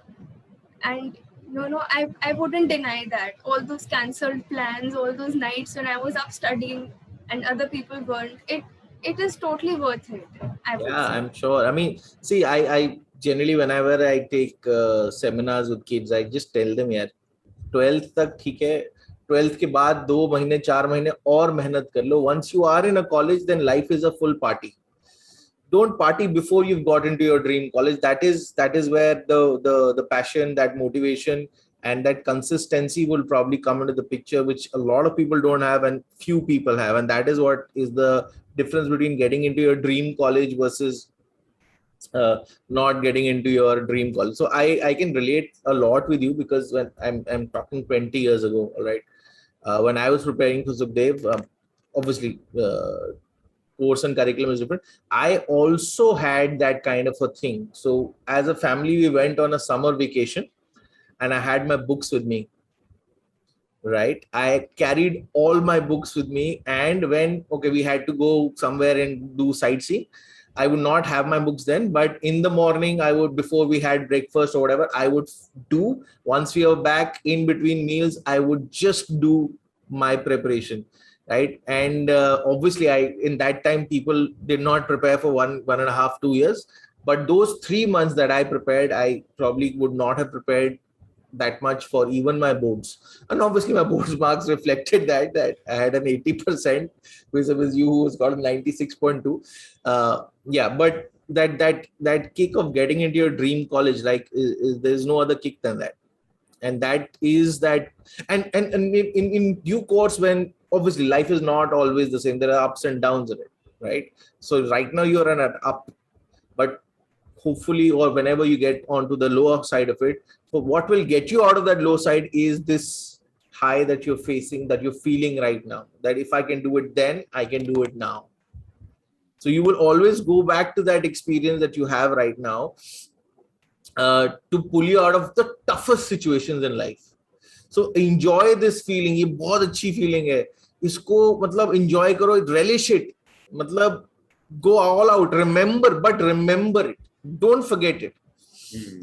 And I wouldn't deny that. All those cancelled plans, all those nights when I was up studying and other people weren't, it is totally worth it. I'm sure. I mean, see, I generally, whenever I take seminars with kids, I just tell them, यार 12th तक ठीक है, 12th के बाद 2 महीने 4 महीने और मेहनत कर लो. Once you are in a college, then life is a full party. Don't party before you've got into your dream college. That is where the passion, that motivation, and that consistency will probably come into the picture, which a lot of people don't have and few people have. And that is what is the difference between getting into your dream college versus not getting into your dream college. So I can relate a lot with you because when I'm talking 20 years ago, right? When I was preparing for Sukhdev, obviously course and curriculum is different. I also had that kind of a thing. So as a family, we went on a summer vacation. and I had my books with me. Right, I carried all my books with me, and when we had to go somewhere and do sightseeing, I would not have my books then, but in the morning I would, before we had breakfast or whatever, I would do, once we were back in between meals, I would just do my preparation, right? And obviously in that time people did not prepare for 1.5 2 years, but those 3 months that I prepared, I probably would not have prepared that much for even my boards. And obviously my boards marks reflected that I had an 80% vis-a-vis you who's got a 96.2. Yeah, but that kick of getting into your dream college, like there's no other kick than that. And that is that, and in due course, when obviously life is not always the same, there are ups and downs in it, right? So right now you're on an up, but hopefully, or whenever you get onto the lower side of it, so what will get you out of that low side is this high that you're facing, that you're feeling right now, that if I can do it then, I can do it now. So you will always go back to that experience that you have right now to pull you out of the toughest situations in life. So enjoy this feeling. ये बहुत अच्छी feeling है. इसको मतलब enjoy करो, relish it. मतलब go all out. Remember it. Don't forget it.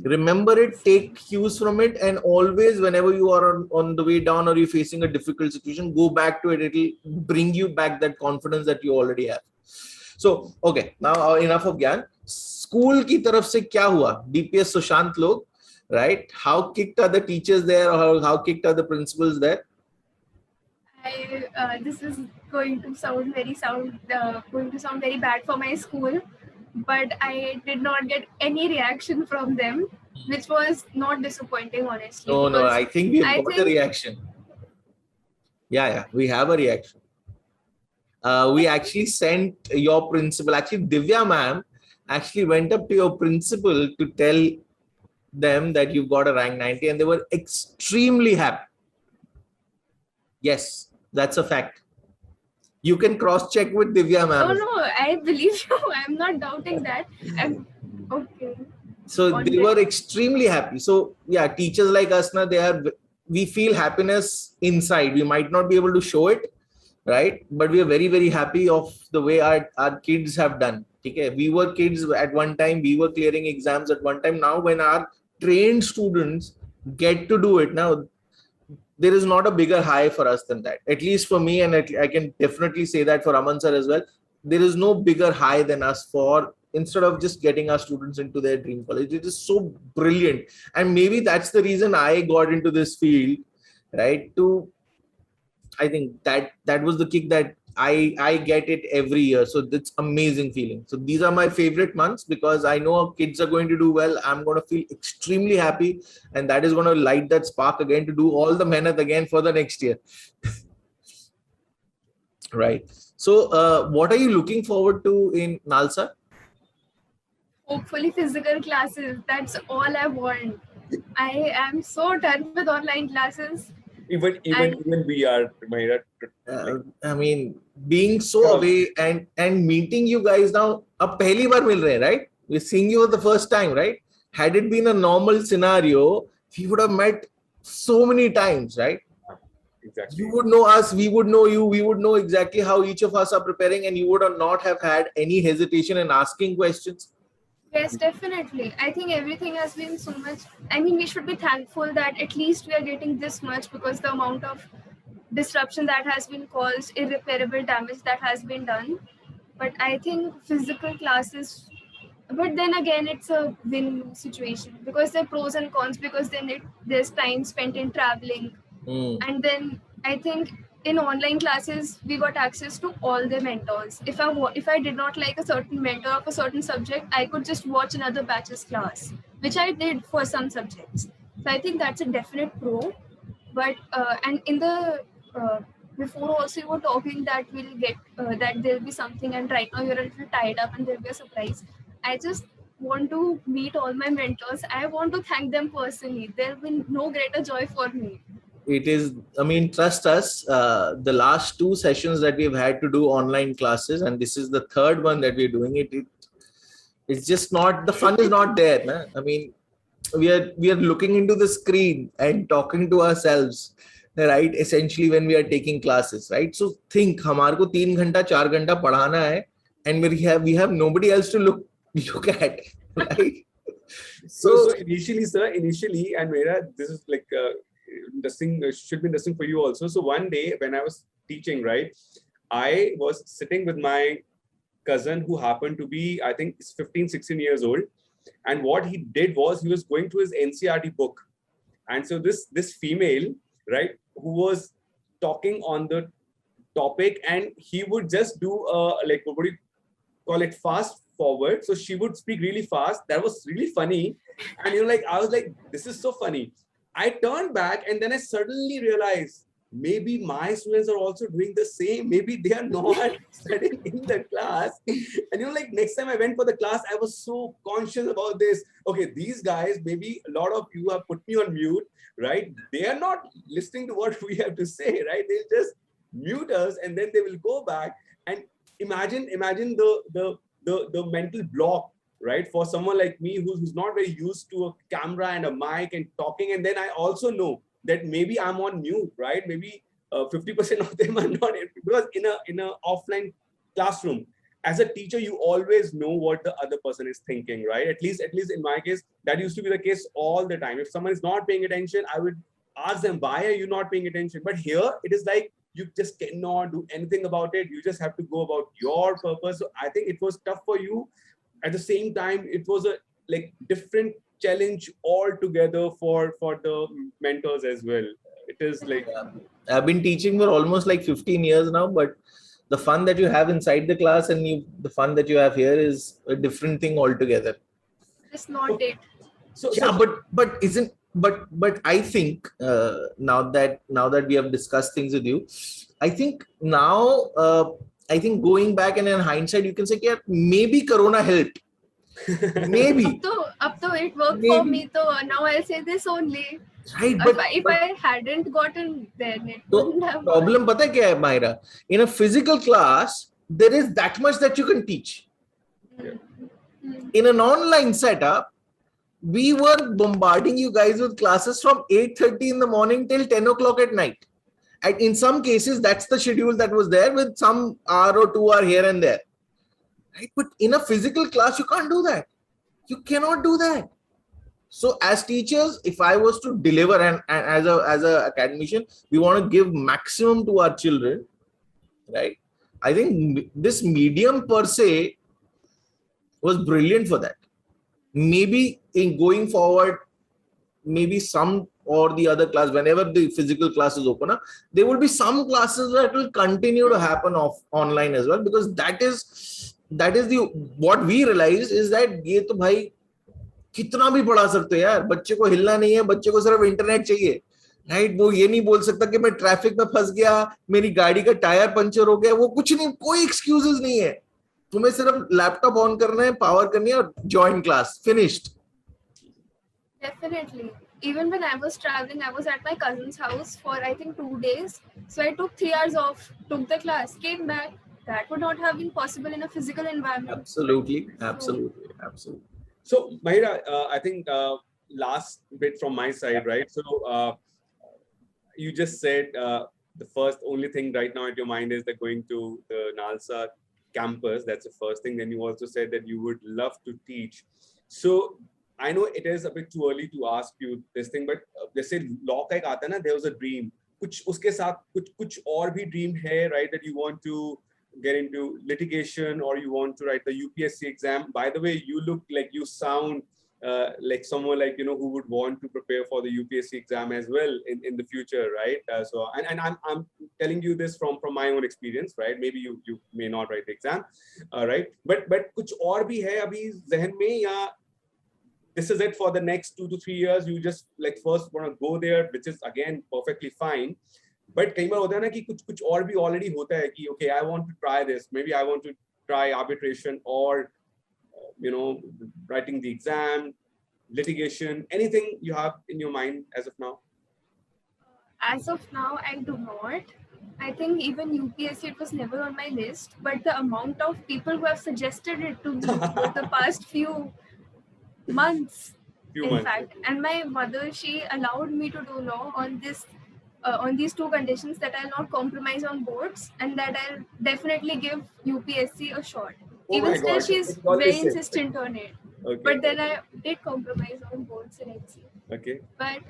Remember it, take cues from it, and always whenever you are on the way down or you're facing a difficult situation, go back to it. It'll bring you back that confidence that you already have. So, okay, now enough of Gyan. School ki taraf se kya hua? DPS Sushant log, right? How kicked are the teachers there, or how kicked are the principals there? This is going to sound very bad for my school, but I did not get any reaction from them, which was not disappointing, honestly. No, I think we have got a reaction. Yeah, we have a reaction. We actually sent your principal, actually Divya ma'am actually went up to your principal to tell them that you've got a rank 90, and they were extremely happy. Yes, that's a fact. You can cross-check with Divya ma'am. No, I believe you. I'm not doubting that. Okay. So they were extremely happy. So yeah, teachers like us, we feel happiness inside. We might not be able to show it, right? But we are very, very happy of the way our kids have done. Okay? We were kids at one time. We were clearing exams at one time. Now when our trained students get to do it, now there is not a bigger high for us than that. At least for me, and I can definitely say that for Aman sir as well. There is no bigger high than us for, instead of just getting our students into their dream college. It is so brilliant. And maybe that's the reason I got into this field, right? I think that was the kick that I get it every year. So that's amazing feeling. So these are my favorite months because I know our kids are going to do well. I'm going to feel extremely happy, and that is going to light that spark again to do all the mehnat again for the next year. Right. So what are you looking forward to in Nalsa? Hopefully physical classes. That's all I want. I am so done with online classes. Even we are, Mahira. I mean, being so away and meeting you guys now, ab pehli baar mil rahe, right? We're seeing you for the first time, right? Had it been a normal scenario, we would have met so many times, right? Exactly. You would know us, we would know you, we would know exactly how each of us are preparing, and you would not have had any hesitation in asking questions. Yes, definitely. I think everything has been so much. I mean, we should be thankful that at least we are getting this much, because the amount of disruption that has been caused, irreparable damage that has been done. But I think physical classes, but then again, it's a win-lose situation, because there are pros and cons, because then there's time spent in traveling. And then I think in online classes, we got access to all the mentors. If I did not like a certain mentor of a certain subject, I could just watch another batch's class, which I did for some subjects. So I think that's a definite pro. But and in the before also you were talking that we'll get that there'll be something, and right now you're a little tied up and there'll be a surprise. I just want to meet all my mentors. I want to thank them personally. There'll be no greater joy for me. It is, I mean, trust us, the last 2 sessions that we've had to do online classes, and this is the 3rd one that we're doing it's just not, the fun is not there. I mean, we are looking into the screen and talking to ourselves, right? Essentially, when we are taking classes, right? So think, हमारे को 3 घंटा 4 घंटा पढ़ाना है, and we have nobody else to look at, right? So initially, sir, and Mera, this is like interesting, should be interesting for you also. So one day when I was teaching, right, I was sitting with my cousin who happened to be, I think, 15, 16 years old. And what he did was he was going through his NCERT book. And so this female, right, who was talking on the topic, and he would just do like, what do you call it, fast forward. So she would speak really fast. That was really funny. And like, I was like, this is so funny. I turned back and then I suddenly realized maybe my students are also doing the same. Maybe they are not studying in the class. And like, next time I went for the class, I was so conscious about this. Okay, these guys, maybe a lot of you have put me on mute, right? They are not listening to what we have to say, right? They'll just mute us and then they will go back. And imagine the mental block, right? For someone like me who's not very used to a camera and a mic and talking. And then I also know that maybe I'm on mute, right? Maybe 50% of them are not, because in a offline classroom, as a teacher, you always know what the other person is thinking, right? At least in my case, that used to be the case all the time. If someone is not paying attention, I would ask them, why are you not paying attention? But here it is like, you just cannot do anything about it. You just have to go about your purpose. So I think it was tough for you. At the same time, it was a like different challenge altogether for the mentors as well. It is like, I've been teaching for almost like 15 years now, but the fun that you have inside the class and the fun that you have here is a different thing altogether. It's not it. So but I think now that we have discussed things with you, I think now I think going back and in hindsight, you can say, yeah, maybe Corona helped. Maybe. Up to it worked for me. So now I'll say this only. Right, but if I hadn't gotten there, it wouldn't have. Problem pata kya hai, Myra? In a physical class, there is that much that you can teach. In an online setup, we were bombarding you guys with classes from 8:30 in the morning till 10 o'clock at night. And in some cases, that's the schedule that was there, with some hour or 2 hour here and there. Right? But in a physical class, you can't do that. You cannot do that. So as teachers, if I was to deliver, and as a academician, we want to give maximum to our children, right? I think this medium per se was brilliant for that. Maybe in going forward, maybe some or the other class, whenever the physical class is open up, there will be some classes that will continue to happen online as well, because that is the what we realize is that ये तो भाई कितना भी पढ़ा सकते हो यार, बच्चे को हिलना नहीं है, बच्चे को सिर्फ इंटरनेट चाहिए, राइट? वो ये नहीं बोल सकता कि मैं ट्रैफिक में फंस गया, मेरी गाड़ी का टायर पंचर हो गया, वो कुछ नहीं, कोई एक्सक्यूजेस नहीं है. तुम्हें सिर्फ लैपटॉप ऑन करना है, पावर करनी है और join class, finished. Definitely. Even when I was traveling, I was at my cousin's house for I think 2 days. So I took 3 hours off, took the class, came back. That would not have been possible in a physical environment. Absolutely. So, Mahira, I think last bit from my side, right? So, you just said the only thing right now at your mind is that going to the NALSA campus. That's the first thing. Then you also said that you would love to teach. So, I know it is a bit too early to ask you this thing, but जैसे law का एक आता है ना, there was a dream. कुछ उसके साथ कुछ और भी dream है, right? That you want to get into litigation, or you want to write the UPSC exam. By the way, you look like, you sound like someone like, who would want to prepare for the UPSC exam as well in the future, right? So I'm telling you this from my own experience, right? Maybe you may not write the exam, right? But कुछ और भी है अभी ज़हन में, या this is it for the next 2 to 3 years? You just like first want to go there, which is again perfectly fine. But कई बार होता है ना कि कुछ और भी already होता है कि okay, I want to try this. Maybe I want to try arbitration, or writing the exam, litigation. Anything you have in your mind as of now? As of now, I do not. I think even UPSC, it was never on my list. But the amount of people who have suggested it to me over the past few months, Few in months. fact. And my mother, she allowed me to do law on this, on these two conditions, that I'll not compromise on boards and that I'll definitely give UPSC a shot. Oh Even my still, God. she's What they very said. insistent on it. Okay. But then I did compromise on boards in HC. Okay. But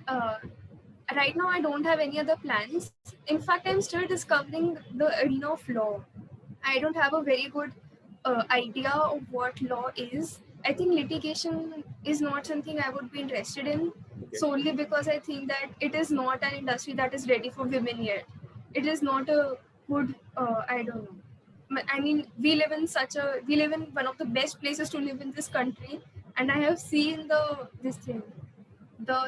right now, I don't have any other plans. In fact, I'm still discovering the arena of law. I don't have a very good idea of what law is. I think litigation is not something I would be interested in, solely because I think that it is not an industry that is ready for women yet. It is not a good, I don't know. I mean, we live in one of the best places to live in this country, and I have seen the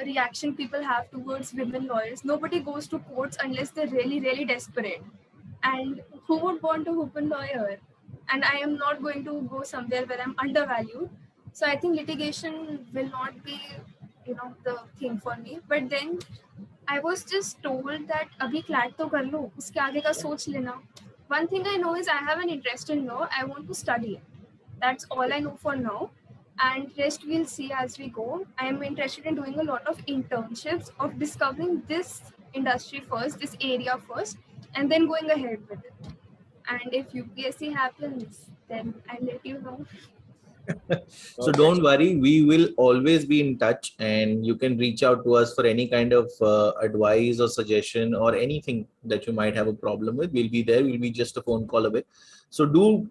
reaction people have towards women lawyers. Nobody goes to courts unless they're really, really desperate. And who would want a open lawyer? And I am not going to go somewhere where I'm undervalued. So I think litigation will not be, the thing for me. But then I was just told that abhi CLAT to kar lo, uske aage ka soch lena. One thing I know is I have an interest in law. I want to study it. That's all I know for now. And rest we'll see as we go. I'm interested in doing a lot of internships, of discovering this industry first, this area first, and then going ahead with it. And if UPSC happens, then I'll let you know. So don't worry, we will always be in touch, and you can reach out to us for any kind of advice or suggestion or anything that you might have a problem with. We'll be there. We'll be just a phone call away. So do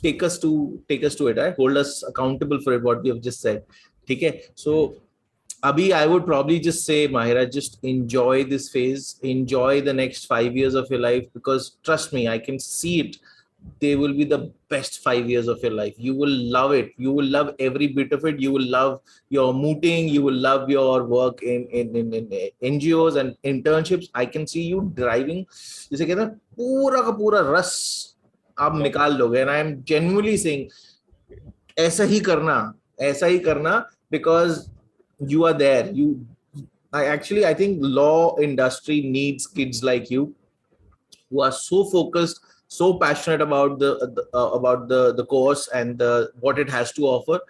take us to it, right? Hold us accountable for it, what we have just said. Okay. So Abhi, I would probably just say, Mahira, just enjoy this phase, enjoy the next 5 years of your life, because trust me, I can see it. They will be the best 5 years of your life. You will love it. You will love every bit of it. You will love your mooting. You will love your work in NGOs and internships. I can see you driving. जैसे कहते हैं पूरा का पूरा रस आप निकाल लोगे. And I am genuinely saying, ऐसा ही करना, because you are there. I think law industry needs kids like you who are so focused, so passionate about the course and what it has to offer.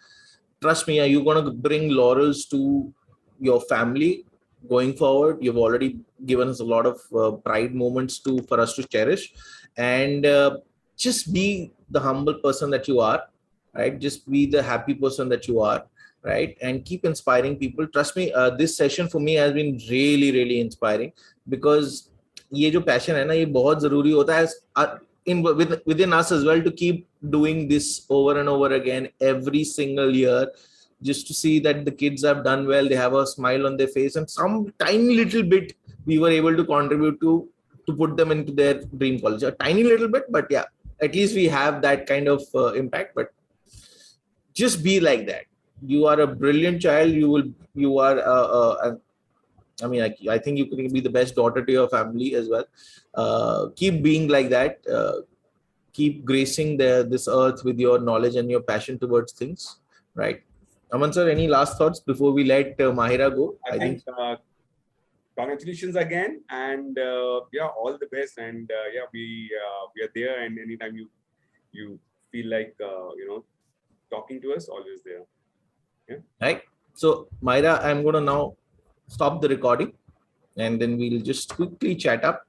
Trust me, you're going to bring laurels to your family going forward. You've already given us a lot of pride moments for us to cherish, and just be the humble person that you are, right? Just be the happy person that you are, right? And keep inspiring people. Trust me, this session for me has been really, really inspiring, because ये जो passion है ना, ये बहुत जरूरी होता है within us as well, to keep doing this over and over again every single year, just to see that the kids have done well, they have a smile on their face, and some tiny little bit we were able to contribute to put them into their dream college. A tiny little bit, but yeah, at least we have that kind of impact. But just be like that. You are a brilliant child. You are I mean, I think you can be the best daughter to your family as well. Keep being like that. Keep gracing this earth with your knowledge and your passion towards things, right? Aman sir, any last thoughts before we let Mahira go? I think congratulations again, and all the best. And we are there, and anytime you feel like talking to us, always there. Yeah. Right. So Mahira, I'm going to now stop the recording, and then we'll just quickly chat up.